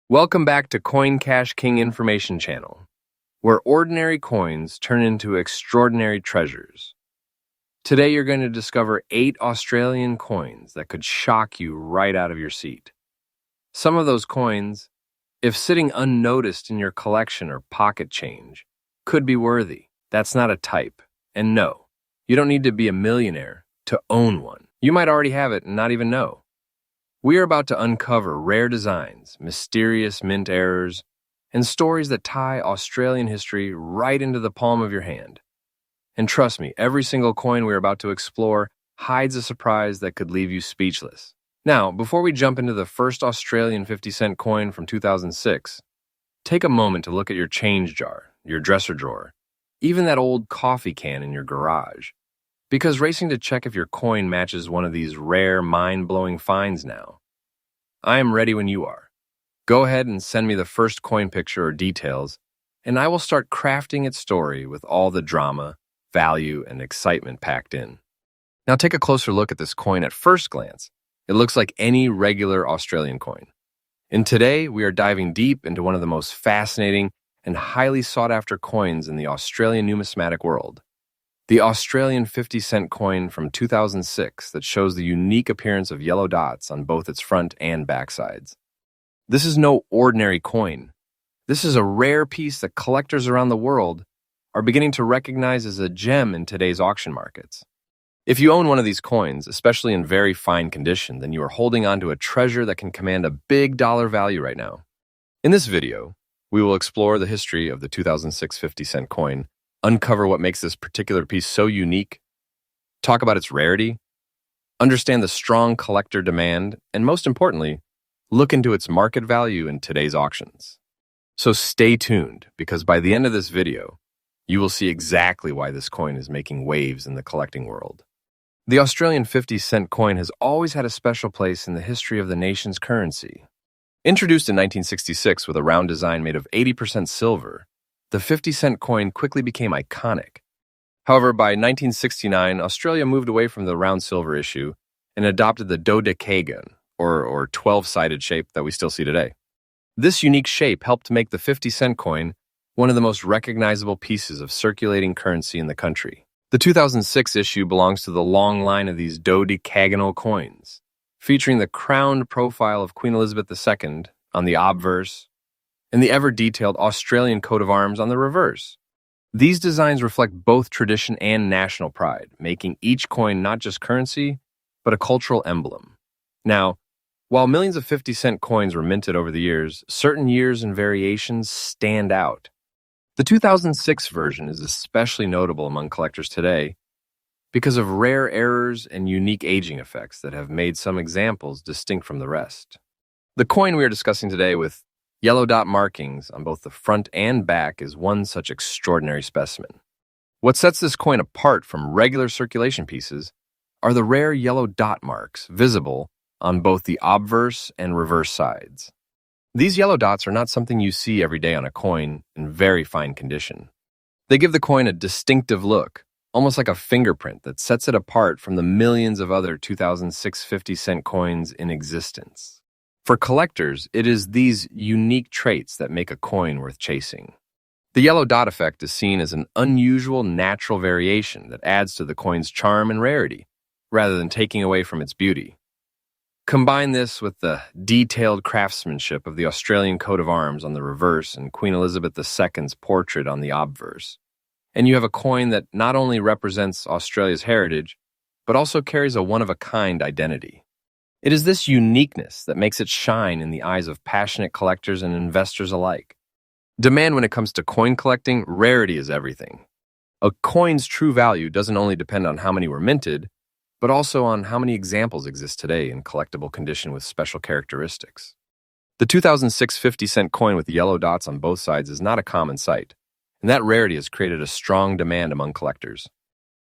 Welcome back to Coin Cash King Information Channel, where ordinary coins turn into extraordinary treasures. Today you're going to discover 8 Australian coins that could shock you right out of your seat. Some of those coins, if sitting unnoticed in your collection or pocket change, could be worthy. That's not a type. And no, you don't need to be a millionaire to own one. You might already have it and not even know. We are about to uncover rare designs, mysterious mint errors, and stories that tie Australian history right into the palm of your hand. And trust me, every single coin we're about to explore hides a surprise that could leave you speechless. Now, before we jump into the first Australian 50-cent coin from 2006, take a moment to look at your change jar, your dresser drawer, even that old coffee can in your garage. Because racing to check if your coin matches one of these rare, mind-blowing finds now. I am ready when you are. Go ahead and send me the first coin picture or details, and I will start crafting its story with all the drama, value, and excitement packed in. Now take a closer look at this coin at first glance. It looks like any regular Australian coin. And today, we are diving deep into one of the most fascinating and highly sought-after coins in the Australian numismatic world. The Australian 50-cent coin from 2006 that shows the unique appearance of yellow dots on both its front and back sides. This is no ordinary coin. This is a rare piece that collectors around the world are beginning to recognize as a gem in today's auction markets. If you own one of these coins, especially in very fine condition, then you are holding on to a treasure that can command a big dollar value right now. In this video, we will explore the history of the 2006 50-cent coin, uncover what makes this particular piece so unique, talk about its rarity, understand the strong collector demand, and most importantly, look into its market value in today's auctions. So stay tuned, because by the end of this video, you will see exactly why this coin is making waves in the collecting world. The Australian 50-cent coin has always had a special place in the history of the nation's currency. Introduced in 1966 with a round design made of 80% silver, the 50-cent coin quickly became iconic. However, by 1969, Australia moved away from the round silver issue and adopted the dodecagon, or 12-sided shape that we still see today. This unique shape helped make the 50-cent coin one of the most recognizable pieces of circulating currency in the country. The 2006 issue belongs to the long line of these dodecagonal coins, featuring the crowned profile of Queen Elizabeth II on the obverse, and the ever-detailed Australian coat of arms on the reverse. These designs reflect both tradition and national pride, making each coin not just currency, but a cultural emblem. Now, while millions of 50-cent coins were minted over the years, certain years and variations stand out. The 2006 version is especially notable among collectors today because of rare errors and unique aging effects that have made some examples distinct from the rest. The coin we are discussing today with yellow dot markings on both the front and back is one such extraordinary specimen. What sets this coin apart from regular circulation pieces are the rare yellow dot marks visible on both the obverse and reverse sides. These yellow dots are not something you see every day on a coin in very fine condition. They give the coin a distinctive look, almost like a fingerprint that sets it apart from the millions of other 2006 50-cent coins in existence. For collectors, it is these unique traits that make a coin worth chasing. The yellow dot effect is seen as an unusual natural variation that adds to the coin's charm and rarity, rather than taking away from its beauty. Combine this with the detailed craftsmanship of the Australian coat of arms on the reverse and Queen Elizabeth II's portrait on the obverse, and you have a coin that not only represents Australia's heritage, but also carries a one-of-a-kind identity. It is this uniqueness that makes it shine in the eyes of passionate collectors and investors alike. Demand when it comes to coin collecting, rarity is everything. A coin's true value doesn't only depend on how many were minted, but also on how many examples exist today in collectible condition with special characteristics. The 2006 50-cent coin with yellow dots on both sides is not a common sight, and that rarity has created a strong demand among collectors.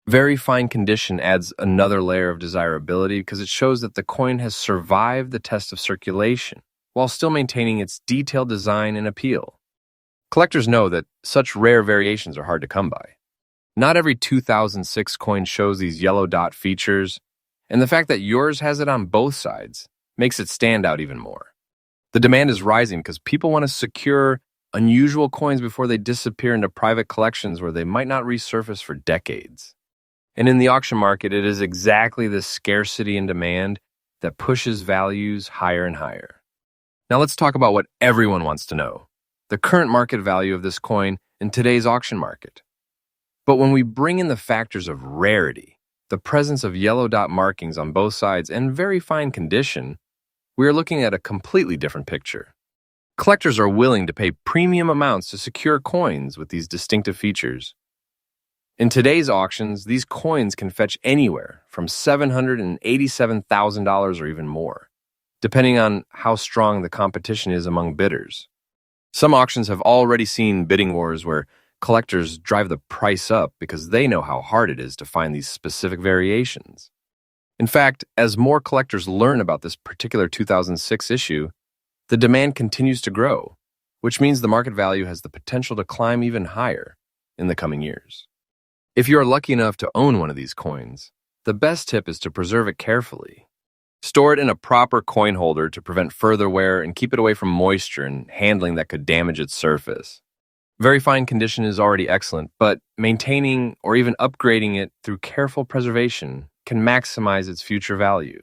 Very fine condition adds another layer of desirability because it shows that the coin has survived the test of circulation while still maintaining its detailed design and appeal. Collectors know that such rare variations are hard to come by. Not every 2006 coin shows these yellow dot features, and the fact that yours has it on both sides makes it stand out even more. The demand is rising because people want to secure unusual coins before they disappear into private collections where they might not resurface for decades. And in the auction market, it is exactly this scarcity and demand that pushes values higher and higher. Now let's talk about what everyone wants to know: the current market value of this coin in today's auction market. But when we bring in the factors of rarity, the presence of yellow dot markings on both sides, and very fine condition, we are looking at a completely different picture. Collectors are willing to pay premium amounts to secure coins with these distinctive features. In today's auctions, these coins can fetch anywhere from $787,000 or even more, depending on how strong the competition is among bidders. Some auctions have already seen bidding wars where collectors drive the price up because they know how hard it is to find these specific variations. In fact, as more collectors learn about this particular 2006 issue, the demand continues to grow, which means the market value has the potential to climb even higher in the coming years. If you are lucky enough to own one of these coins, the best tip is to preserve it carefully. Store it in a proper coin holder to prevent further wear and keep it away from moisture and handling that could damage its surface. Very fine condition is already excellent, but maintaining or even upgrading it through careful preservation can maximize its future value.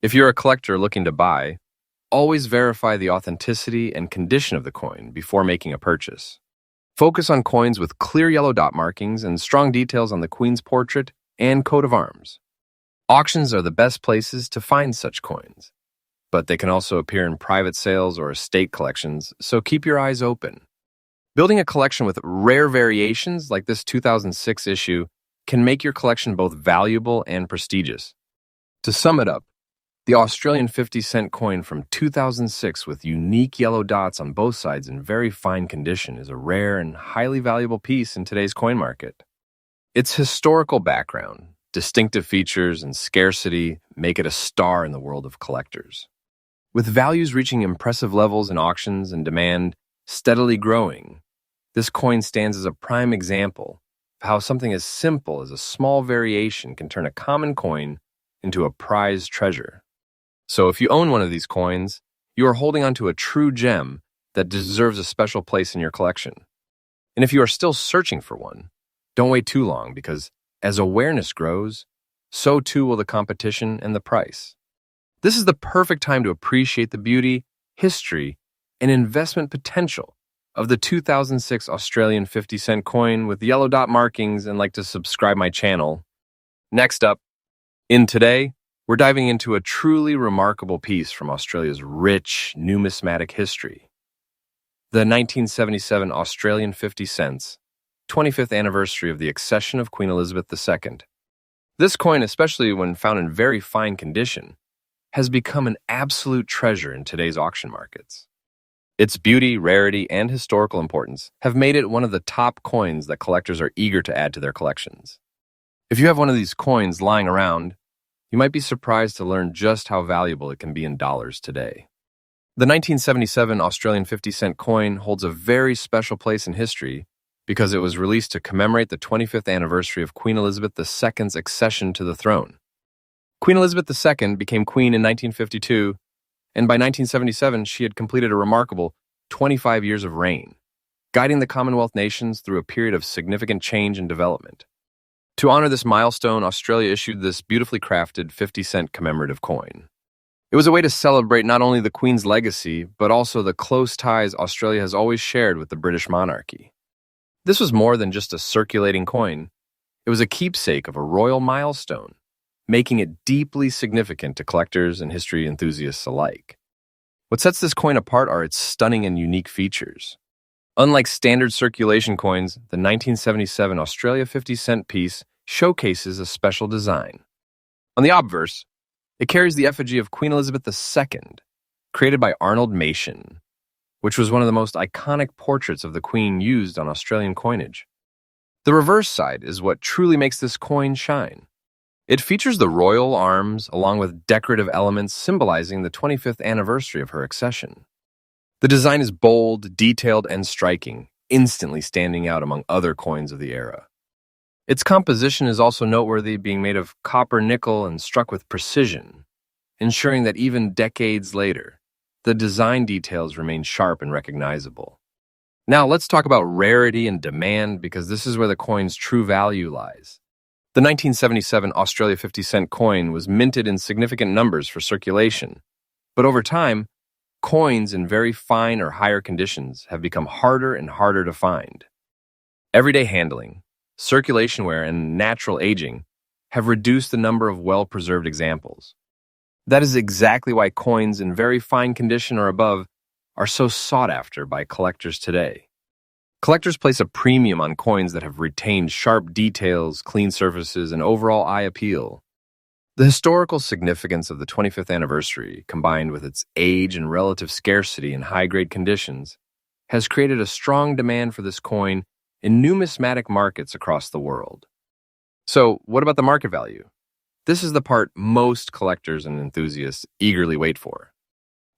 If you're a collector looking to buy, always verify the authenticity and condition of the coin before making a purchase. Focus on coins with clear yellow dot markings and strong details on the Queen's portrait and coat of arms. Auctions are the best places to find such coins, but they can also appear in private sales or estate collections, so keep your eyes open. Building a collection with rare variations like this 2006 issue can make your collection both valuable and prestigious. To sum it up, the Australian 50-cent coin from 2006 with unique yellow dots on both sides in very fine condition is a rare and highly valuable piece in today's coin market. Its historical background, distinctive features, and scarcity make it a star in the world of collectors. With values reaching impressive levels in auctions and demand steadily growing, this coin stands as a prime example of how something as simple as a small variation can turn a common coin into a prized treasure. So if you own one of these coins, you are holding onto a true gem that deserves a special place in your collection. And if you are still searching for one, don't wait too long, because as awareness grows, so too will the competition and the price. This is the perfect time to appreciate the beauty, history, and investment potential of the 2006 Australian 50-cent coin with yellow dot markings, and like to subscribe my channel. Next up, in Today, we're diving into a truly remarkable piece from Australia's rich numismatic history. The 1977 Australian 50 cents, 25th anniversary of the accession of Queen Elizabeth II. This coin, especially when found in very fine condition, has become an absolute treasure in today's auction markets. Its beauty, rarity, and historical importance have made it one of the top coins that collectors are eager to add to their collections. If you have one of these coins lying around, you might be surprised to learn just how valuable it can be in dollars today. The 1977 Australian 50-cent coin holds a very special place in history because it was released to commemorate the 25th anniversary of Queen Elizabeth II's accession to the throne. Queen Elizabeth II became queen in 1952, and by 1977 she had completed a remarkable 25 years of reign, guiding the Commonwealth nations through a period of significant change and development. To honor this milestone, Australia issued this beautifully crafted 50-cent commemorative coin. It was a way to celebrate not only the Queen's legacy, but also the close ties Australia has always shared with the British monarchy. This was more than just a circulating coin. It was a keepsake of a royal milestone, making it deeply significant to collectors and history enthusiasts alike. What sets this coin apart are its stunning and unique features. Unlike standard circulation coins, the 1977 Australia 50-cent piece showcases a special design. On the obverse, it carries the effigy of Queen Elizabeth II, created by Arnold Machin, which was one of the most iconic portraits of the Queen used on Australian coinage. The reverse side is what truly makes this coin shine. It features the royal arms along with decorative elements symbolizing the 25th anniversary of her accession. The design is bold, detailed, and striking, instantly standing out among other coins of the era. Its composition is also noteworthy, being made of copper nickel and struck with precision, ensuring that even decades later, the design details remain sharp and recognizable. Now, let's talk about rarity and demand because this is where the coin's true value lies. The 1977 Australia 50-cent coin was minted in significant numbers for circulation, but over time, coins in very fine or higher conditions have become harder and harder to find. Everyday handling, circulation wear, and natural aging have reduced the number of well-preserved examples. That is exactly why coins in very fine condition or above are so sought after by collectors today. Collectors place a premium on coins that have retained sharp details, clean surfaces, and overall eye appeal. The historical significance of the 25th anniversary, combined with its age and relative scarcity in high-grade conditions, has created a strong demand for this coin in numismatic markets across the world. So, what about the market value? This is the part most collectors and enthusiasts eagerly wait for.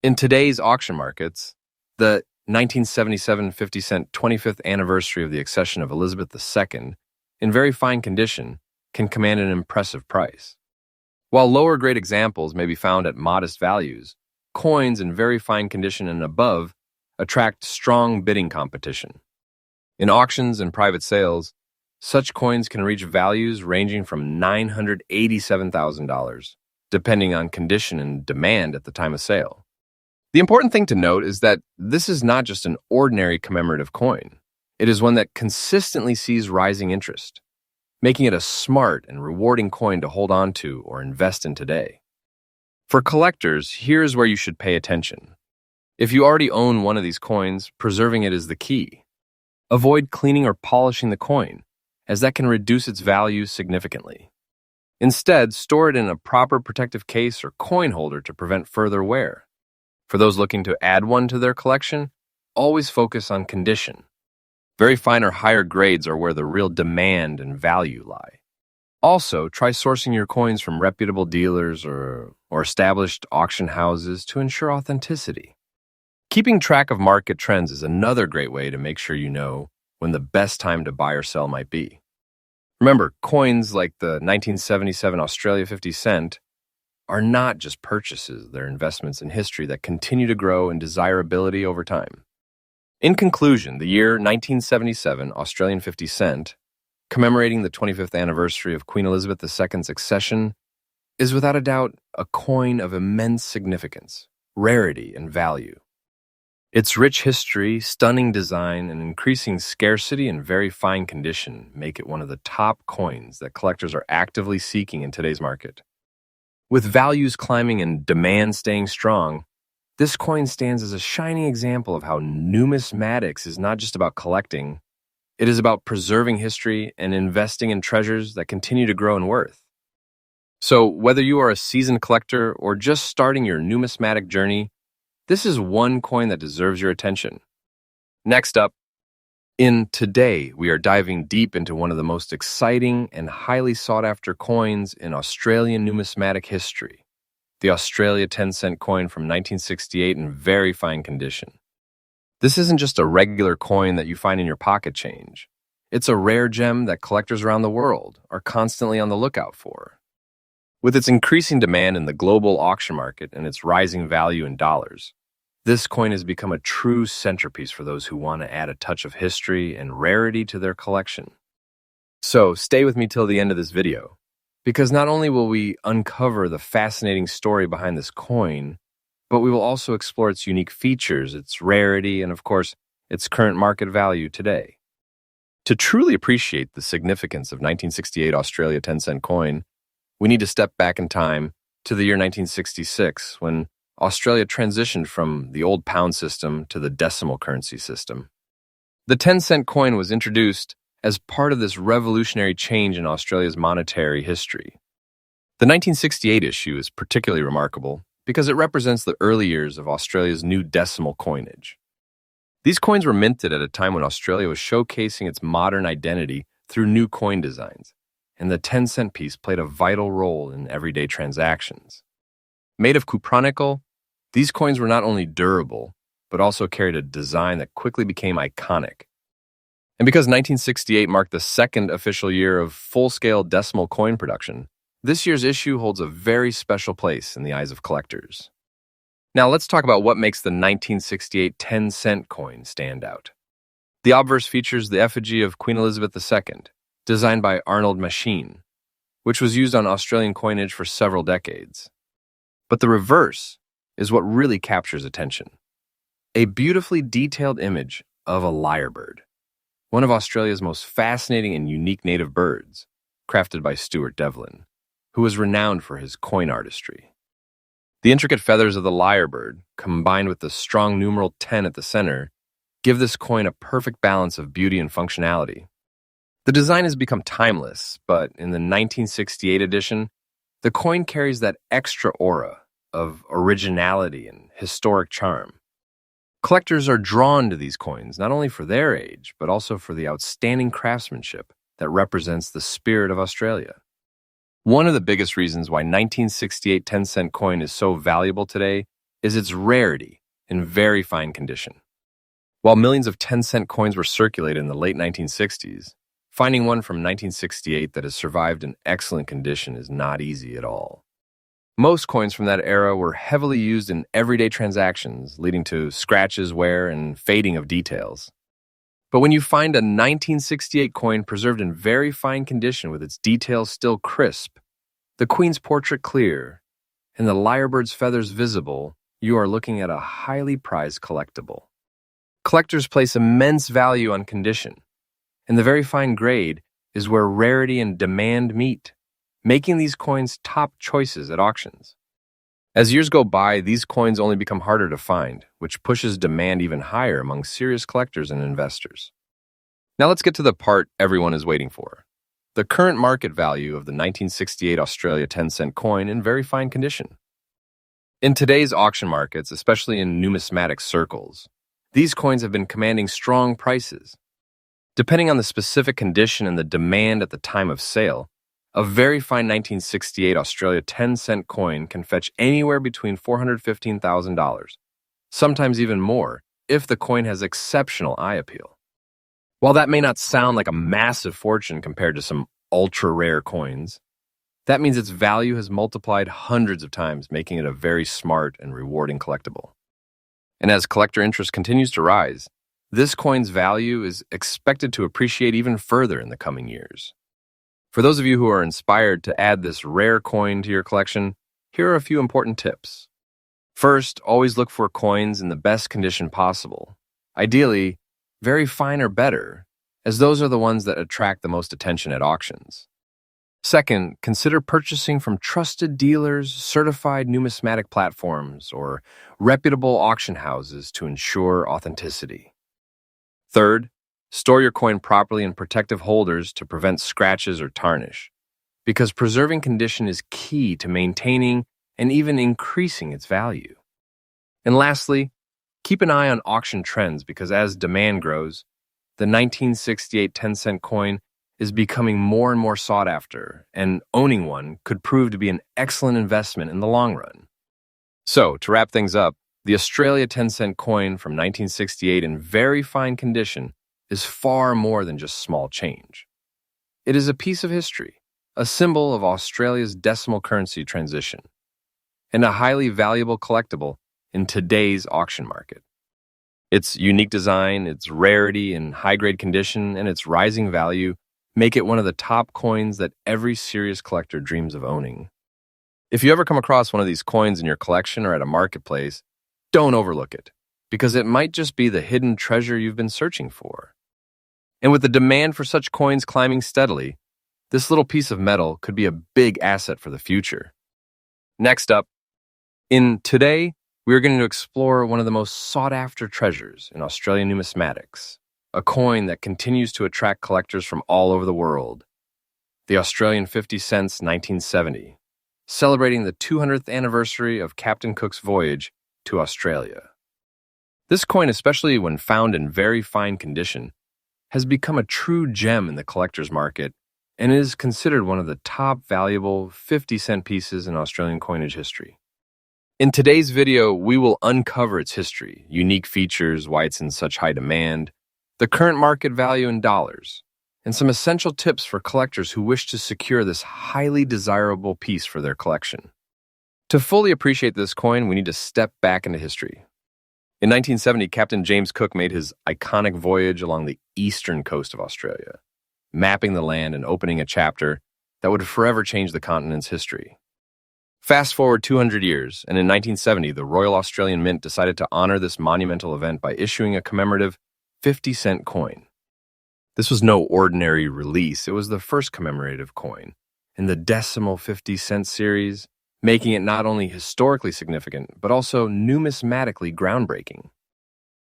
In today's auction markets, the 1977 50-cent 25th anniversary of the accession of Elizabeth II, in very fine condition, can command an impressive price. While lower-grade examples may be found at modest values, coins in very fine condition and above attract strong bidding competition. In auctions and private sales, such coins can reach values ranging from $987,000, depending on condition and demand at the time of sale. The important thing to note is that this is not just an ordinary commemorative coin. It is one that consistently sees rising interest, making it a smart and rewarding coin to hold on to or invest in today. For collectors, here's where you should pay attention. If you already own one of these coins, preserving it is the key. Avoid cleaning or polishing the coin, as that can reduce its value significantly. Instead, store it in a proper protective case or coin holder to prevent further wear. For those looking to add one to their collection, always focus on condition. Very fine or higher grades are where the real demand and value lie. Also, try sourcing your coins from reputable dealers or established auction houses to ensure authenticity. Keeping track of market trends is another great way to make sure you know when the best time to buy or sell might be. Remember, coins like the 1977 Australia 50 cent are not just purchases, they're investments in history that continue to grow in desirability over time. In conclusion, the year 1977 Australian 50 cent, commemorating the 25th anniversary of Queen Elizabeth II's accession, is without a doubt a coin of immense significance, rarity, and value. Its rich history, stunning design, and increasing scarcity and very fine condition make it one of the top coins that collectors are actively seeking in today's market. With values climbing and demand staying strong, this coin stands as a shining example of how numismatics is not just about collecting, it is about preserving history and investing in treasures that continue to grow in worth. So, whether you are a seasoned collector or just starting your numismatic journey, this is one coin that deserves your attention. Next up, in Today, we are diving deep into one of the most exciting and highly sought-after coins in Australian numismatic history, the Australia 10-cent coin from 1968 in very fine condition. This isn't just a regular coin that you find in your pocket change. It's a rare gem that collectors around the world are constantly on the lookout for. With its increasing demand in the global auction market and its rising value in dollars, this coin has become a true centerpiece for those who want to add a touch of history and rarity to their collection. So stay with me till the end of this video, because not only will we uncover the fascinating story behind this coin, but we will also explore its unique features, its rarity, and of course, its current market value today. To truly appreciate the significance of 1968 Australia 10-cent coin, we need to step back in time to the year 1966, when Australia transitioned from the old pound system to the decimal currency system. The 10-cent coin was introduced as part of this revolutionary change in Australia's monetary history. The 1968 issue is particularly remarkable because it represents the early years of Australia's new decimal coinage. These coins were minted at a time when Australia was showcasing its modern identity through new coin designs, and the 10-cent piece played a vital role in everyday transactions. Made of cupronickel, these coins were not only durable, but also carried a design that quickly became iconic. And because 1968 marked the second official year of full-scale decimal coin production, this year's issue holds a very special place in the eyes of collectors. Now let's talk about what makes the 1968 10-cent coin stand out. The obverse features the effigy of Queen Elizabeth II, designed by Arnold Machine, which was used on Australian coinage for several decades. But the reverse is what really captures attention. A beautifully detailed image of a lyrebird, one of Australia's most fascinating and unique native birds, crafted by Stuart Devlin, who was renowned for his coin artistry. The intricate feathers of the lyrebird, combined with the strong numeral 10 at the center, give this coin a perfect balance of beauty and functionality. The design has become timeless, but in the 1968 edition, the coin carries that extra aura of originality and historic charm. Collectors are drawn to these coins not only for their age, but also for the outstanding craftsmanship that represents the spirit of Australia. One of the biggest reasons why 1968 10-cent coin is so valuable today is its rarity in very fine condition. While millions of 10-cent coins were circulated in the late 1960s, finding one from 1968 that has survived in excellent condition is not easy at all. Most coins from that era were heavily used in everyday transactions, leading to scratches, wear, and fading of details. But when you find a 1968 coin preserved in very fine condition with its details still crisp, the Queen's portrait clear, and the lyrebird's feathers visible, you are looking at a highly prized collectible. Collectors place immense value on condition, and the very fine grade is where rarity and demand meet, making these coins top choices at auctions. As years go by, these coins only become harder to find, which pushes demand even higher among serious collectors and investors. Now let's get to the part everyone is waiting for: the current market value of the 1968 Australia 10-cent coin in very fine condition. In today's auction markets, especially in numismatic circles, these coins have been commanding strong prices. Depending on the specific condition and the demand at the time of sale, a very fine 1968 Australia 10-cent coin can fetch anywhere between $415,000, sometimes even more, if the coin has exceptional eye appeal. While that may not sound like a massive fortune compared to some ultra-rare coins, that means its value has multiplied hundreds of times, making it a very smart and rewarding collectible. And as collector interest continues to rise, this coin's value is expected to appreciate even further in the coming years. For those of you who are inspired to add this rare coin to your collection, here are a few important tips. First, always look for coins in the best condition possible. Ideally, very fine or better, as those are the ones that attract the most attention at auctions. Second, consider purchasing from trusted dealers, certified numismatic platforms, or reputable auction houses to ensure authenticity. Third, store your coin properly in protective holders to prevent scratches or tarnish, because preserving condition is key to maintaining and even increasing its value. And lastly, keep an eye on auction trends, because as demand grows, the 1968 10-cent coin is becoming more and more sought after, and owning one could prove to be an excellent investment in the long run. So, to wrap things up, the Australia 10-cent coin from 1968 in very fine condition is far more than just small change. It is a piece of history, a symbol of Australia's decimal currency transition, and a highly valuable collectible in today's auction market. Its unique design, its rarity and high-grade condition, and its rising value make it one of the top coins that every serious collector dreams of owning. If you ever come across one of these coins in your collection or at a marketplace, don't overlook it, because it might just be the hidden treasure you've been searching for. And with the demand for such coins climbing steadily, this little piece of metal could be a big asset for the future. Next up, today, we're going to explore one of the most sought-after treasures in Australian numismatics, a coin that continues to attract collectors from all over the world, the Australian 50 cents 1970, celebrating the 200th anniversary of Captain Cook's voyage to Australia. This coin, especially when found in very fine condition, has become a true gem in the collector's market and is considered one of the top valuable 50-cent pieces in Australian coinage history. In today's video, we will uncover its history, unique features, why it's in such high demand, the current market value in dollars, and some essential tips for collectors who wish to secure this highly desirable piece for their collection. To fully appreciate this coin, we need to step back into history. In 1970, Captain James Cook made his iconic voyage along the eastern coast of Australia, mapping the land and opening a chapter that would forever change the continent's history. Fast forward 200 years, and in 1970, the Royal Australian Mint decided to honor this monumental event by issuing a commemorative 50-cent coin. This was no ordinary release. It was the first commemorative coin in the decimal 50-cent series, making it not only historically significant, but also numismatically groundbreaking.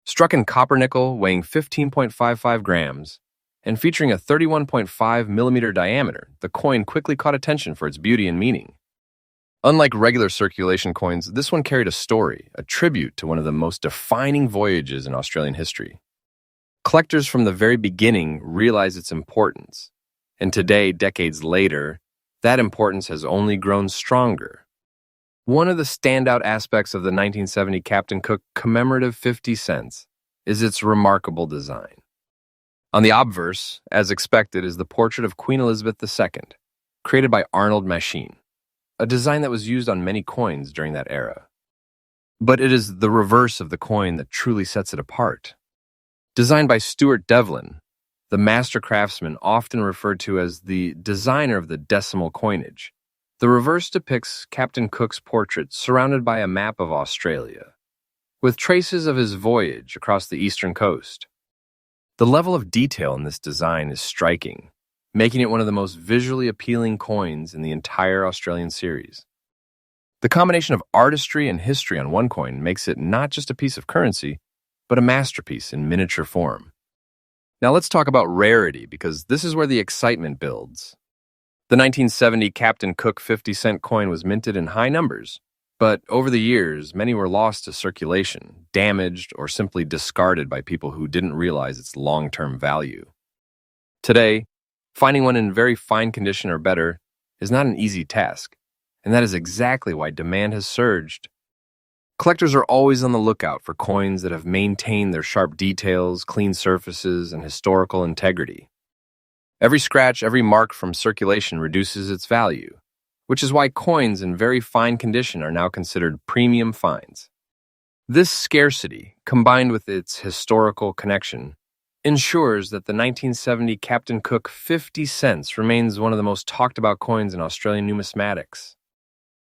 Struck in copper nickel, weighing 15.55 grams, and featuring a 31.5 millimeter diameter, the coin quickly caught attention for its beauty and meaning. Unlike regular circulation coins, this one carried a story, a tribute to one of the most defining voyages in Australian history. Collectors from the very beginning realized its importance, and today, decades later, that importance has only grown stronger. One of the standout aspects of the 1970 Captain Cook commemorative 50 cents is its remarkable design. On the obverse, as expected, is the portrait of Queen Elizabeth II, created by Arnold Machine, a design that was used on many coins during that era. But it is the reverse of the coin that truly sets it apart. Designed by Stuart Devlin, the master craftsman often referred to as the designer of the decimal coinage, the reverse depicts Captain Cook's portrait surrounded by a map of Australia, with traces of his voyage across the eastern coast. The level of detail in this design is striking, making it one of the most visually appealing coins in the entire Australian series. The combination of artistry and history on one coin makes it not just a piece of currency, but a masterpiece in miniature form. Now let's talk about rarity, because this is where the excitement builds. The 1970 Captain Cook 50-cent coin was minted in high numbers, but over the years, many were lost to circulation, damaged, or simply discarded by people who didn't realize its long-term value. Today, finding one in very fine condition or better is not an easy task, and that is exactly why demand has surged. Collectors are always on the lookout for coins that have maintained their sharp details, clean surfaces, and historical integrity. Every scratch, every mark from circulation reduces its value, which is why coins in very fine condition are now considered premium finds. This scarcity, combined with its historical connection, ensures that the 1970 Captain Cook 50 cents remains one of the most talked about coins in Australian numismatics.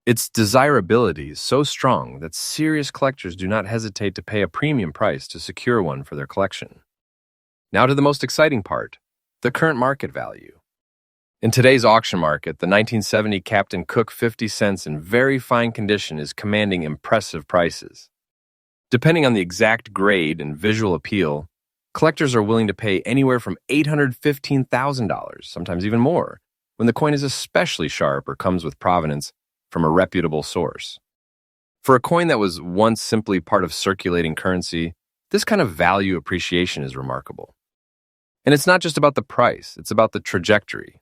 Its desirability is so strong that serious collectors do not hesitate to pay a premium price to secure one for their collection. Now to the most exciting part, the current market value. In today's auction market, the 1970 Captain Cook 50 cents in very fine condition is commanding impressive prices. Depending on the exact grade and visual appeal, collectors are willing to pay anywhere from $815,000, sometimes even more, when the coin is especially sharp or comes with provenance from a reputable source. For a coin that was once simply part of circulating currency, this kind of value appreciation is remarkable. And it's not just about the price, it's about the trajectory.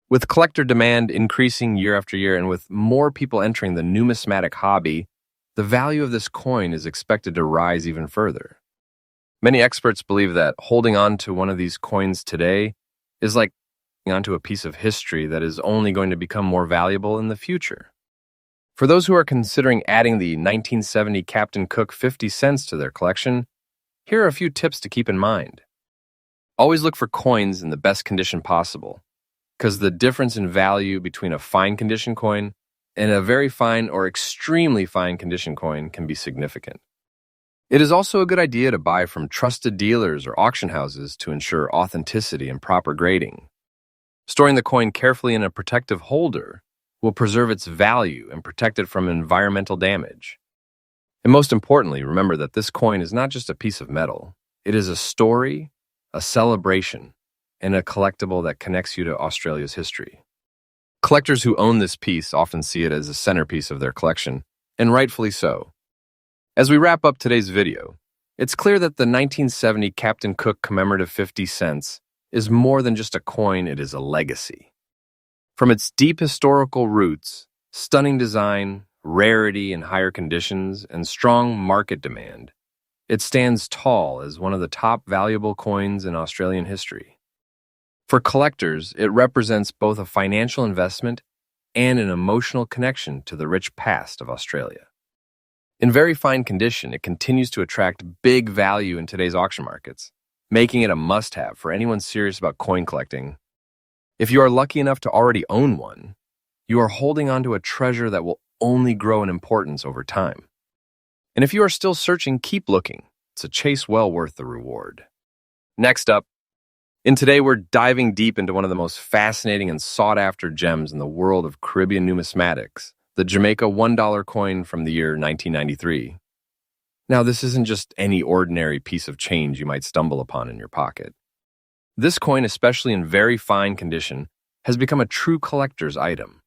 With collector demand increasing year after year and with more people entering the numismatic hobby, the value of this coin is expected to rise even further. Many experts believe that holding on to one of these coins today is like holding on to a piece of history that is only going to become more valuable in the future. For those who are considering adding the 1970 Captain Cook 50 cents to their collection, here are a few tips to keep in mind. Always look for coins in the best condition possible, because the difference in value between a fine condition coin and a very fine or extremely fine condition coin can be significant. It is also a good idea to buy from trusted dealers or auction houses to ensure authenticity and proper grading. Storing the coin carefully in a protective holder will preserve its value and protect it from environmental damage. And most importantly, remember that this coin is not just a piece of metal. It is a story, a celebration, and a collectible that connects you to Australia's history. Collectors who own this piece often see it as a centerpiece of their collection, and rightfully so. As we wrap up today's video, it's clear that the 1970 Captain Cook commemorative 50 cents is more than just a coin, it is a legacy. From its deep historical roots, stunning design, rarity in higher conditions, and strong market demand, it stands tall as one of the top valuable coins in Australian history. For collectors, it represents both a financial investment and an emotional connection to the rich past of Australia. In very fine condition, it continues to attract big value in today's auction markets, making it a must-have for anyone serious about coin collecting. If you are lucky enough to already own one, you are holding onto a treasure that will only grow in importance over time. And if you are still searching, keep looking. It's a chase well worth the reward. Next up, today we're diving deep into one of the most fascinating and sought-after gems in the world of Caribbean numismatics, the Jamaica $1 coin from the year 1993. Now, this isn't just any ordinary piece of change you might stumble upon in your pocket. This coin, especially in very fine condition, has become a true collector's item,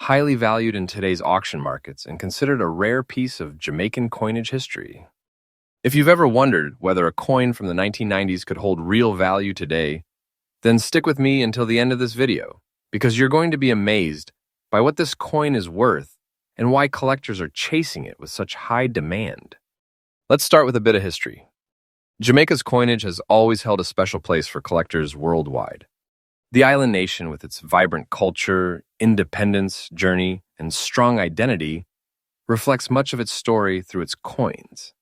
highly valued in today's auction markets and considered a rare piece of Jamaican coinage history. If you've ever wondered whether a coin from the 1990s could hold real value today, then stick with me until the end of this video, because you're going to be amazed by what this coin is worth and why collectors are chasing it with such high demand. Let's start with a bit of history. Jamaica's coinage has always held a special place for collectors worldwide. The island nation, with its vibrant culture, independence journey, and strong identity, reflects much of its story through its coins.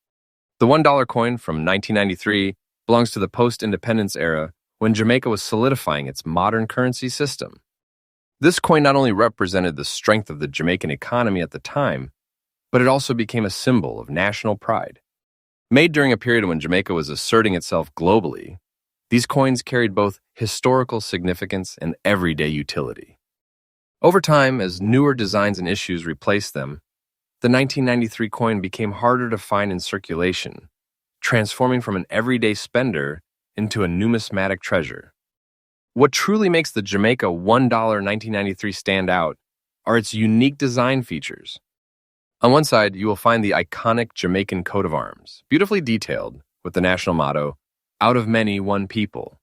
The $1 coin from 1993 belongs to the post-independence era when Jamaica was solidifying its modern currency system. This coin not only represented the strength of the Jamaican economy at the time, but it also became a symbol of national pride. Made during a period when Jamaica was asserting itself globally, these coins carried both historical significance and everyday utility. Over time, as newer designs and issues replaced them, the 1993 coin became harder to find in circulation, transforming from an everyday spender into a numismatic treasure. What truly makes the Jamaica $1 1993 stand out are its unique design features. On one side, you will find the iconic Jamaican coat of arms, beautifully detailed with the national motto, "Out of many, one people."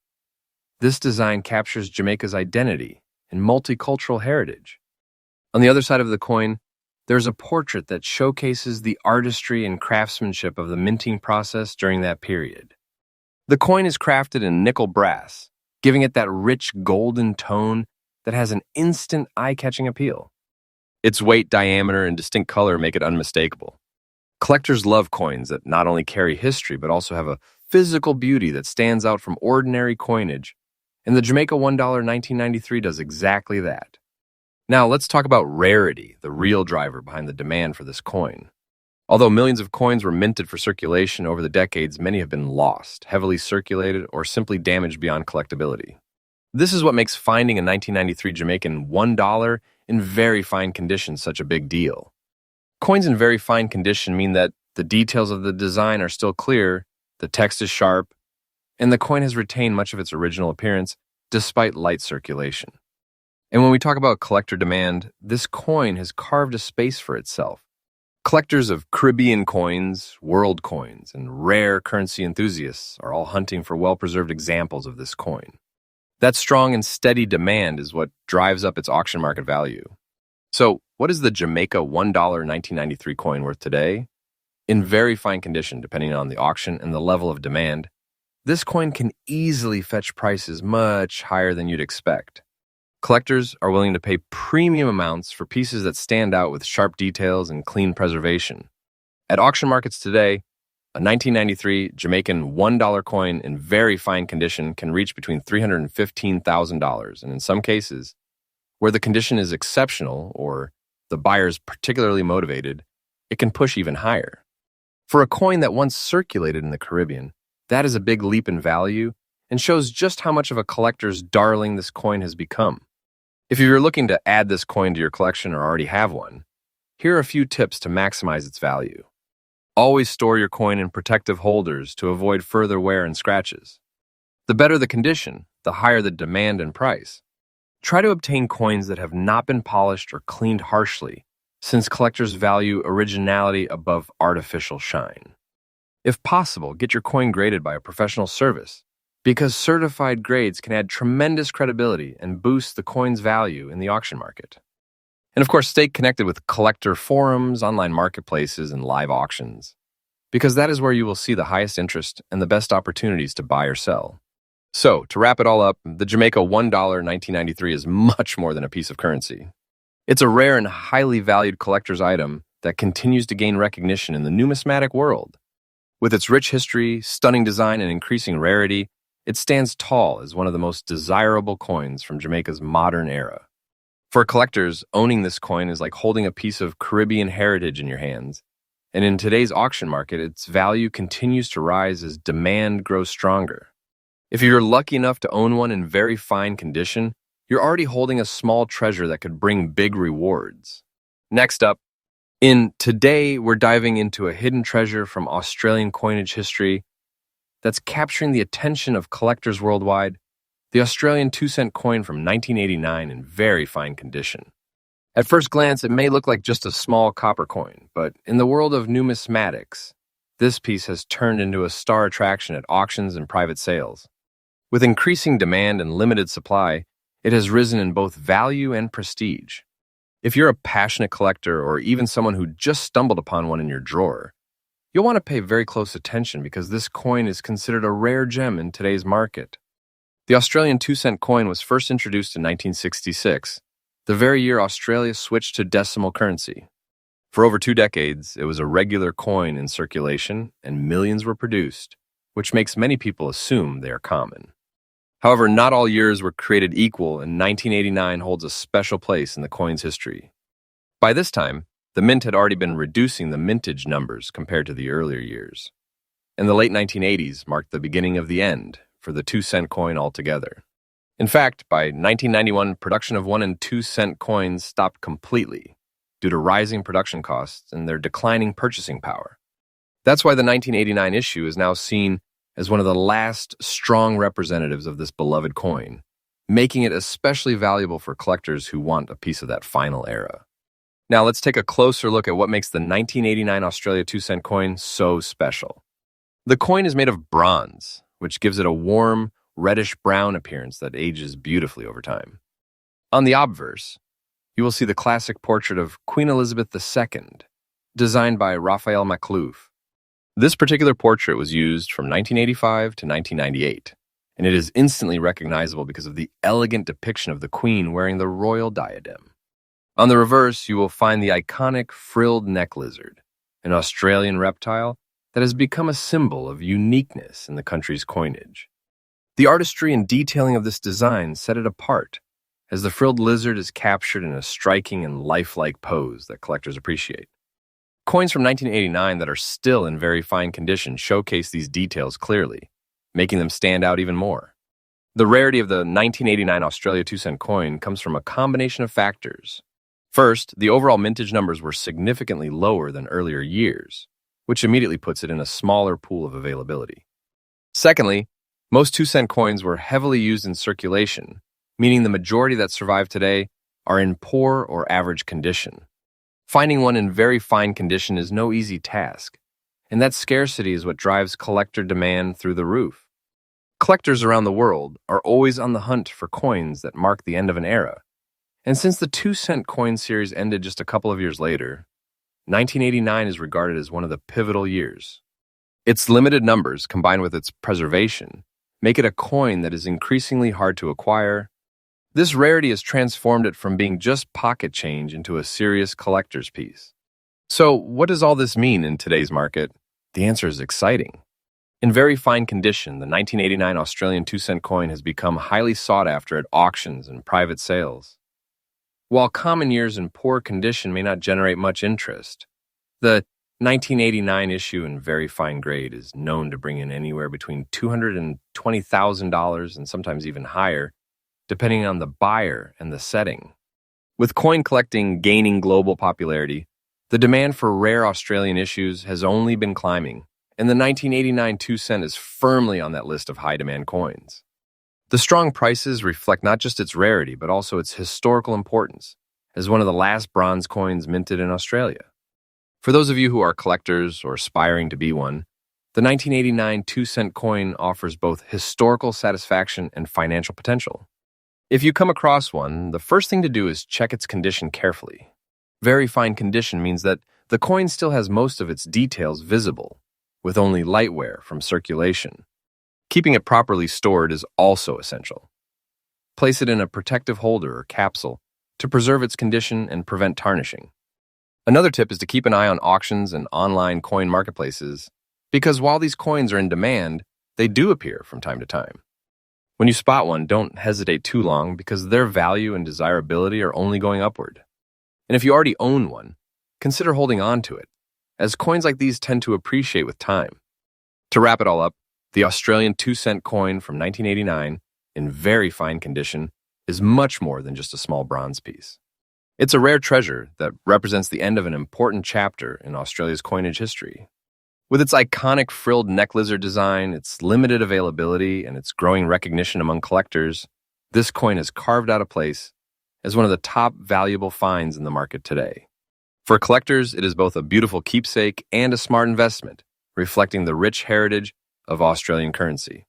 This design captures Jamaica's identity and multicultural heritage. On the other side of the coin, there's a portrait that showcases the artistry and craftsmanship of the minting process during that period. The coin is crafted in nickel brass, giving it that rich golden tone that has an instant eye-catching appeal. Its weight, diameter, and distinct color make it unmistakable. Collectors love coins that not only carry history but also have a physical beauty that stands out from ordinary coinage, and the Jamaica $1 1993 does exactly that. Now, let's talk about rarity, the real driver behind the demand for this coin. Although millions of coins were minted for circulation over the decades, many have been lost, heavily circulated, or simply damaged beyond collectability. This is what makes finding a 1993 Jamaican $1 in very fine condition such a big deal. Coins in very fine condition mean that the details of the design are still clear, the text is sharp, and the coin has retained much of its original appearance despite light circulation. And when we talk about collector demand, this coin has carved a space for itself. Collectors of Caribbean coins, world coins, and rare currency enthusiasts are all hunting for well-preserved examples of this coin. That strong and steady demand is what drives up its auction market value. So, what is the Jamaica $1 1993 coin worth today? In very fine condition, depending on the auction and the level of demand, this coin can easily fetch prices much higher than you'd expect. Collectors are willing to pay premium amounts for pieces that stand out with sharp details and clean preservation. At auction markets today, a 1993 Jamaican $1 coin in very fine condition can reach between $315,000, and in some cases, where the condition is exceptional or the buyer is particularly motivated, it can push even higher. For a coin that once circulated in the Caribbean, that is a big leap in value and shows just how much of a collector's darling this coin has become. If you're looking to add this coin to your collection or already have one, here are a few tips to maximize its value. Always store your coin in protective holders to avoid further wear and scratches. The better the condition, the higher the demand and price. Try to obtain coins that have not been polished or cleaned harshly, since collectors value originality above artificial shine. If possible, get your coin graded by a professional service, because certified grades can add tremendous credibility and boost the coin's value in the auction market. And of course, stay connected with collector forums, online marketplaces, and live auctions, because that is where you will see the highest interest and the best opportunities to buy or sell. So, to wrap it all up, the Jamaica $1 1993 is much more than a piece of currency. It's a rare and highly valued collector's item that continues to gain recognition in the numismatic world. With its rich history, stunning design, and increasing rarity, it stands tall as one of the most desirable coins from Jamaica's modern era. For collectors, owning this coin is like holding a piece of Caribbean heritage in your hands. And in today's auction market, its value continues to rise as demand grows stronger. If you're lucky enough to own one in very fine condition, you're already holding a small treasure that could bring big rewards. Next up, today, we're diving into a hidden treasure from Australian coinage history that's capturing the attention of collectors worldwide, the Australian 2-cent coin from 1989 in very fine condition. At first glance, it may look like just a small copper coin, but in the world of numismatics, this piece has turned into a star attraction at auctions and private sales. With increasing demand and limited supply, it has risen in both value and prestige. If you're a passionate collector or even someone who just stumbled upon one in your drawer, you'll want to pay very close attention because this coin is considered a rare gem in today's market. The Australian 2-cent coin was first introduced in 1966, the very year Australia switched to decimal currency. For over 2 decades, it was a regular coin in circulation and millions were produced, which makes many people assume they are common. However, not all years were created equal, and 1989 holds a special place in the coin's history. By this time, the mint had already been reducing the mintage numbers compared to the earlier years. And the late 1980s marked the beginning of the end for the 2-cent coin altogether. In fact, by 1991, production of 1 and 2-cent coins stopped completely due to rising production costs and their declining purchasing power. That's why the 1989 issue is now seen as one of the last strong representatives of this beloved coin, making it especially valuable for collectors who want a piece of that final era. Now let's take a closer look at what makes the 1989 Australia 2-cent coin so special. The coin is made of bronze, which gives it a warm, reddish-brown appearance that ages beautifully over time. On the obverse, you will see the classic portrait of Queen Elizabeth II, designed by Raphael Maklouf. This particular portrait was used from 1985 to 1998, and it is instantly recognizable because of the elegant depiction of the Queen wearing the royal diadem. On the reverse, you will find the iconic frilled neck lizard, an Australian reptile that has become a symbol of uniqueness in the country's coinage. The artistry and detailing of this design set it apart, as the frilled lizard is captured in a striking and lifelike pose that collectors appreciate. Coins from 1989 that are still in very fine condition showcase these details clearly, making them stand out even more. The rarity of the 1989 Australia 2-cent coin comes from a combination of factors. First, the overall mintage numbers were significantly lower than earlier years, which immediately puts it in a smaller pool of availability. Secondly, most 2-cent coins were heavily used in circulation, meaning the majority that survive today are in poor or average condition. Finding one in very fine condition is no easy task, and that scarcity is what drives collector demand through the roof. Collectors around the world are always on the hunt for coins that mark the end of an era, and since the 2-cent coin series ended just a couple of years later, 1989 is regarded as one of the pivotal years. Its limited numbers, combined with its preservation, make it a coin that is increasingly hard to acquire. This rarity has transformed it from being just pocket change into a serious collector's piece. So, what does all this mean in today's market? The answer is exciting. In very fine condition, the 1989 Australian 2-cent coin has become highly sought after at auctions and private sales. While common years in poor condition may not generate much interest, the 1989 issue in very fine grade is known to bring in anywhere between $220,000 and sometimes even higher, depending on the buyer and the setting. With coin collecting gaining global popularity, the demand for rare Australian issues has only been climbing, and the 1989 2-cent is firmly on that list of high-demand coins. The strong prices reflect not just its rarity, but also its historical importance, as one of the last bronze coins minted in Australia. For those of you who are collectors or aspiring to be one, the 1989 2-cent coin offers both historical satisfaction and financial potential. If you come across one, the first thing to do is check its condition carefully. Very fine condition means that the coin still has most of its details visible, with only light wear from circulation. Keeping it properly stored is also essential. Place it in a protective holder or capsule to preserve its condition and prevent tarnishing. Another tip is to keep an eye on auctions and online coin marketplaces, because while these coins are in demand, they do appear from time to time. When you spot one, don't hesitate too long because their value and desirability are only going upward. And if you already own one, consider holding on to it, as coins like these tend to appreciate with time. To wrap it all up, the Australian 2-cent coin from 1989, in very fine condition, is much more than just a small bronze piece. It's a rare treasure that represents the end of an important chapter in Australia's coinage history. With its iconic frilled neck lizard design, its limited availability, and its growing recognition among collectors, this coin has carved out a place as one of the top valuable finds in the market today. For collectors, it is both a beautiful keepsake and a smart investment, reflecting the rich heritage of Australian currency.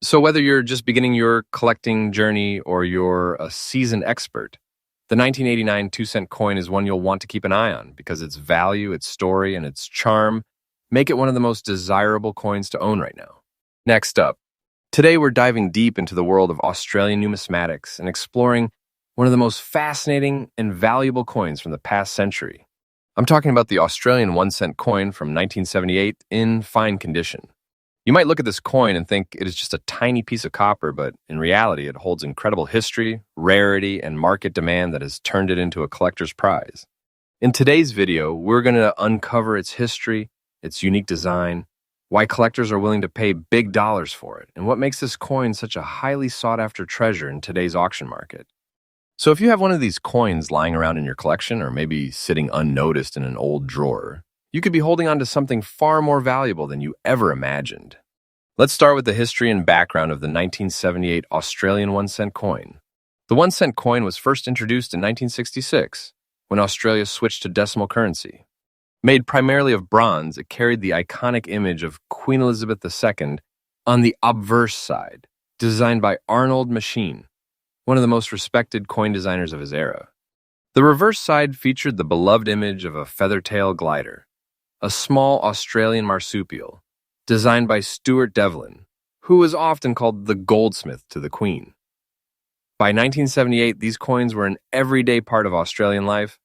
So whether you're just beginning your collecting journey or you're a seasoned expert, the 1989 2-cent coin is one you'll want to keep an eye on because its value, its story, and its charm make it one of the most desirable coins to own right now. Next up, today we're diving deep into the world of Australian numismatics and exploring one of the most fascinating and valuable coins from the past century. I'm talking about the Australian 1-cent coin from 1978 in fine condition. You might look at this coin and think it is just a tiny piece of copper, but in reality, it holds incredible history, rarity, and market demand that has turned it into a collector's prize. In today's video, we're going to uncover its history, its unique design, why collectors are willing to pay big dollars for it, and what makes this coin such a highly sought-after treasure in today's auction market. So if you have one of these coins lying around in your collection, or maybe sitting unnoticed in an old drawer, you could be holding on to something far more valuable than you ever imagined. Let's start with the history and background of the 1978 Australian 1-cent coin. The 1-cent coin was first introduced in 1966, when Australia switched to decimal currency. Made primarily of bronze, it carried the iconic image of Queen Elizabeth II on the obverse side, designed by Arnold Machin, one of the most respected coin designers of his era. The reverse side featured the beloved image of a feather-tail glider, a small Australian marsupial, designed by Stuart Devlin, who was often called the goldsmith to the Queen. By 1978, these coins were an everyday part of Australian life.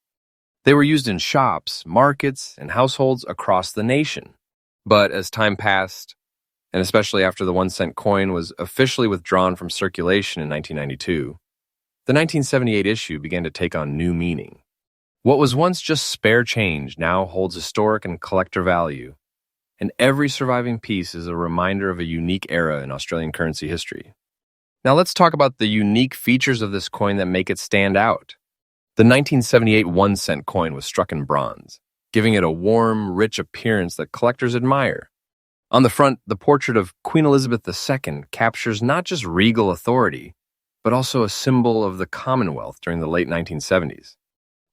They were used in shops, markets, and households across the nation. But as time passed, and especially after the 1-cent coin was officially withdrawn from circulation in 1992, the 1978 issue began to take on new meaning. What was once just spare change now holds historic and collector value, and every surviving piece is a reminder of a unique era in Australian currency history. Now let's talk about the unique features of this coin that make it stand out. The 1978 1-cent coin was struck in bronze, giving it a warm, rich appearance that collectors admire. On the front, the portrait of Queen Elizabeth II captures not just regal authority, but also a symbol of the Commonwealth during the late 1970s.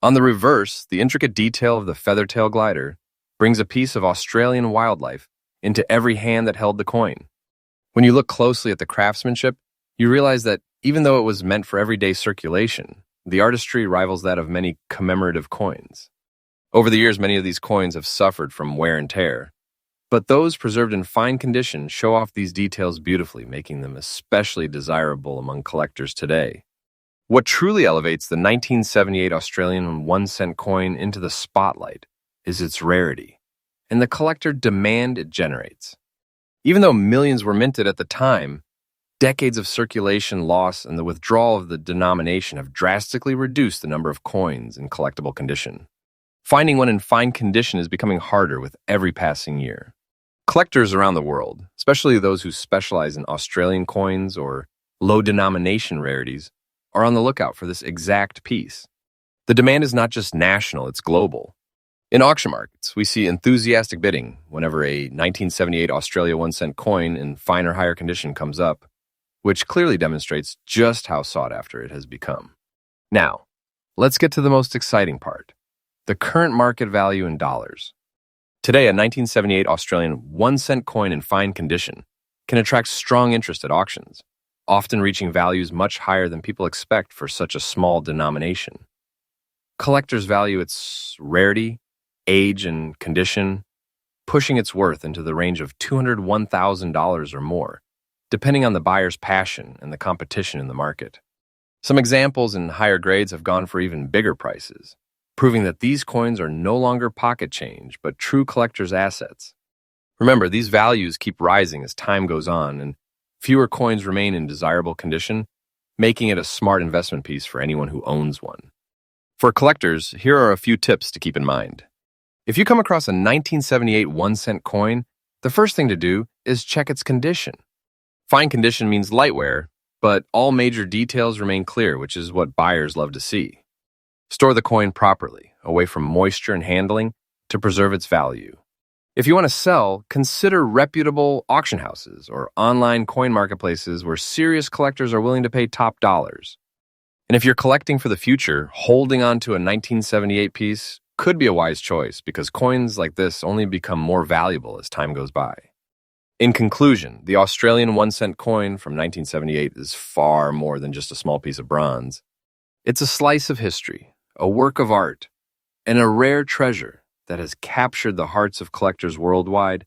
On the reverse, the intricate detail of the feather-tail glider brings a piece of Australian wildlife into every hand that held the coin. When you look closely at the craftsmanship, you realize that even though it was meant for everyday circulation, the artistry rivals that of many commemorative coins. Over the years, many of these coins have suffered from wear and tear, but those preserved in fine condition show off these details beautifully, making them especially desirable among collectors today. What truly elevates the 1978 Australian 1-cent coin into the spotlight is its rarity and the collector demand it generates. Even though millions were minted at the time, decades of circulation loss and the withdrawal of the denomination have drastically reduced the number of coins in collectible condition. Finding one in fine condition is becoming harder with every passing year. Collectors around the world, especially those who specialize in Australian coins or low-denomination rarities, are on the lookout for this exact piece. The demand is not just national, it's global. In auction markets, we see enthusiastic bidding whenever a 1978 Australia 1-cent coin in fine or higher condition comes up, which clearly demonstrates just how sought after it has become. Now, let's get to the most exciting part, the current market value in dollars. Today, a 1978 Australian 1-cent coin in fine condition can attract strong interest at auctions, often reaching values much higher than people expect for such a small denomination. Collectors value its rarity, age, and condition, pushing its worth into the range of $201,000 or more, depending on the buyer's passion and the competition in the market. Some examples in higher grades have gone for even bigger prices, proving that these coins are no longer pocket change, but true collector's assets. Remember, these values keep rising as time goes on, and fewer coins remain in desirable condition, making it a smart investment piece for anyone who owns one. For collectors, here are a few tips to keep in mind. If you come across a 1978 1-cent coin, the first thing to do is check its condition. Fine condition means light wear, but all major details remain clear, which is what buyers love to see. Store the coin properly, away from moisture and handling, to preserve its value. If you want to sell, consider reputable auction houses or online coin marketplaces where serious collectors are willing to pay top dollars. And if you're collecting for the future, holding on to a 1978 piece could be a wise choice because coins like this only become more valuable as time goes by. In conclusion, the Australian 1-cent coin from 1978 is far more than just a small piece of bronze. It's a slice of history, a work of art, and a rare treasure that has captured the hearts of collectors worldwide.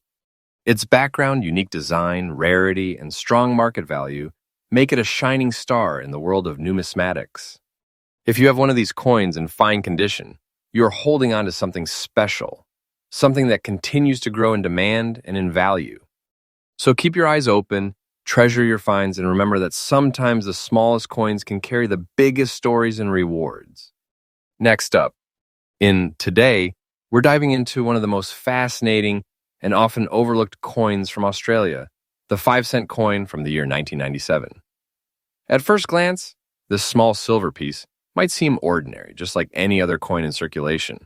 Its background, unique design, rarity, and strong market value make it a shining star in the world of numismatics. If you have one of these coins in fine condition, you're holding on to something special, something that continues to grow in demand and in value. So keep your eyes open, treasure your finds, and remember that sometimes the smallest coins can carry the biggest stories and rewards. Next up, in Today, we're diving into one of the most fascinating and often overlooked coins from Australia, the 5-cent coin from the year 1997. At first glance, this small silver piece might seem ordinary, just like any other coin in circulation.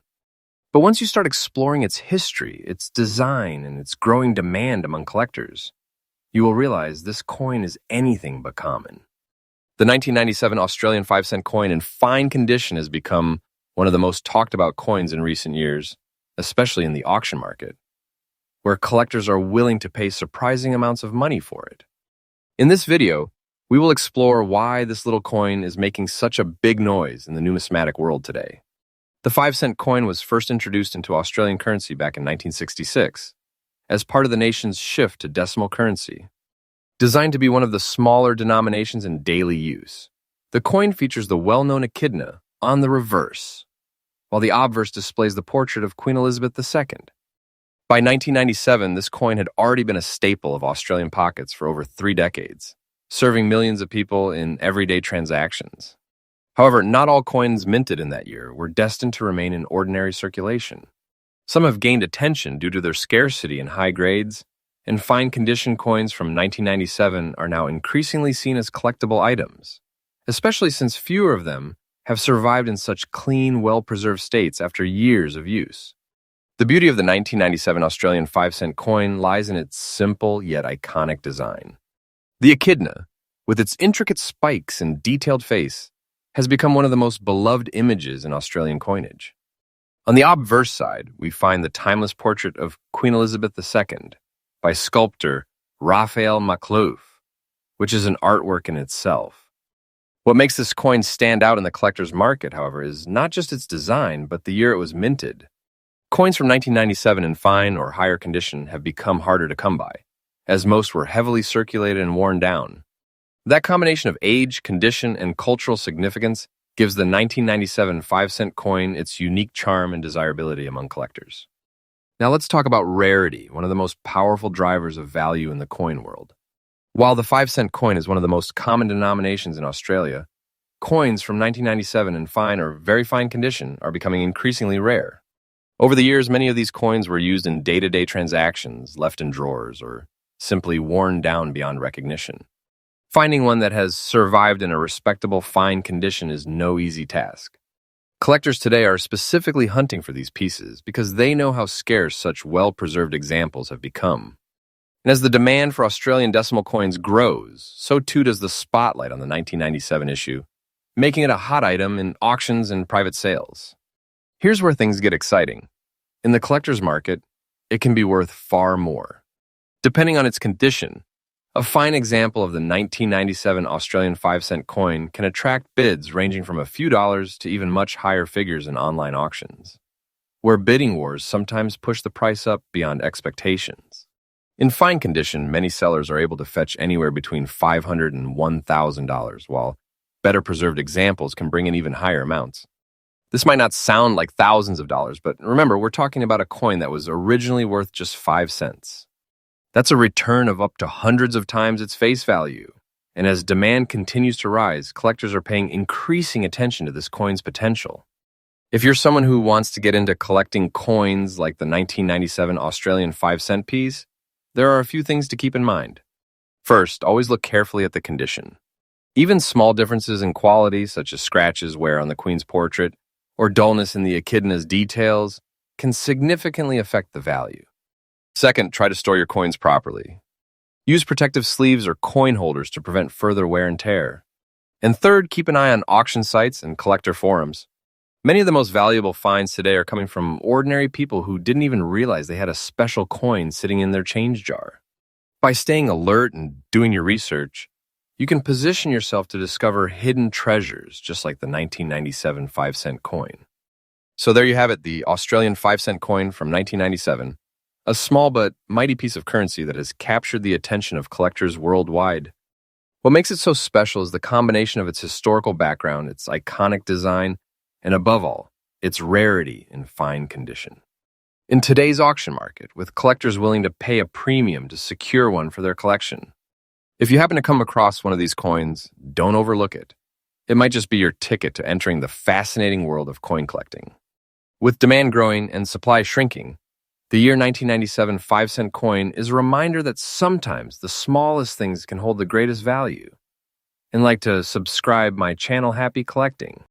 But once you start exploring its history, its design, and its growing demand among collectors, you will realize this coin is anything but common. The 1997 Australian 5-cent coin in fine condition has become one of the most talked about coins in recent years, especially in the auction market, where collectors are willing to pay surprising amounts of money for it. In this video, we will explore why this little coin is making such a big noise in the numismatic world today. The 5-cent coin was first introduced into Australian currency back in 1966 as part of the nation's shift to decimal currency. Designed to be one of the smaller denominations in daily use, the coin features the well-known echidna on the reverse, while the obverse displays the portrait of Queen Elizabeth II. By 1997, this coin had already been a staple of Australian pockets for over 3 decades, serving millions of people in everyday transactions. However, not all coins minted in that year were destined to remain in ordinary circulation. Some have gained attention due to their scarcity in high grades, and fine condition coins from 1997 are now increasingly seen as collectible items, especially since fewer of them have survived in such clean, well-preserved states after years of use. The beauty of the 1997 Australian 5-cent coin lies in its simple yet iconic design. The echidna, with its intricate spikes and detailed face, has become one of the most beloved images in Australian coinage. On the obverse side, we find the timeless portrait of Queen Elizabeth II by sculptor Raphael Maklouf, which is an artwork in itself. What makes this coin stand out in the collector's market, however, is not just its design, but the year it was minted. Coins from 1997 in fine or higher condition have become harder to come by, as most were heavily circulated and worn down. That combination of age, condition, and cultural significance gives the 1997 5-cent coin its unique charm and desirability among collectors. Now let's talk about rarity, one of the most powerful drivers of value in the coin world. While the 5-cent coin is one of the most common denominations in Australia, coins from 1997 in fine or very fine condition are becoming increasingly rare. Over the years, many of these coins were used in day-to-day transactions, left in drawers, or simply worn down beyond recognition. Finding one that has survived in a respectable fine condition is no easy task. Collectors today are specifically hunting for these pieces because they know how scarce such well-preserved examples have become. And as the demand for Australian decimal coins grows, so too does the spotlight on the 1997 issue, making it a hot item in auctions and private sales. Here's where things get exciting. In the collector's market, it can be worth far more. Depending on its condition, a fine example of the 1997 Australian 5-cent coin can attract bids ranging from a few dollars to even much higher figures in online auctions, where bidding wars sometimes push the price up beyond expectations. In fine condition, many sellers are able to fetch anywhere between $500 and $1,000, while better preserved examples can bring in even higher amounts. This might not sound like thousands of dollars, but remember, we're talking about a coin that was originally worth just 5 cents. That's a return of up to hundreds of times its face value. And as demand continues to rise, collectors are paying increasing attention to this coin's potential. If you're someone who wants to get into collecting coins like the 1997 Australian 5-cent piece, there are a few things to keep in mind. First, always look carefully at the condition. Even small differences in quality, such as scratches, wear on the Queen's portrait, or dullness in the echidna's details, can significantly affect the value. Second, try to store your coins properly. Use protective sleeves or coin holders to prevent further wear and tear. And third, keep an eye on auction sites and collector forums. Many of the most valuable finds today are coming from ordinary people who didn't even realize they had a special coin sitting in their change jar. By staying alert and doing your research, you can position yourself to discover hidden treasures, just like the 1997 5-cent coin. So there you have it, the Australian 5-cent coin from 1997, a small but mighty piece of currency that has captured the attention of collectors worldwide. What makes it so special is the combination of its historical background, its iconic design, and above all, its rarity in fine condition. In today's auction market, with collectors willing to pay a premium to secure one for their collection, if you happen to come across one of these coins, don't overlook it. It might just be your ticket to entering the fascinating world of coin collecting. With demand growing and supply shrinking, the year 1997 5-cent coin is a reminder that sometimes the smallest things can hold the greatest value. And like to subscribe my channel, Happy Collecting.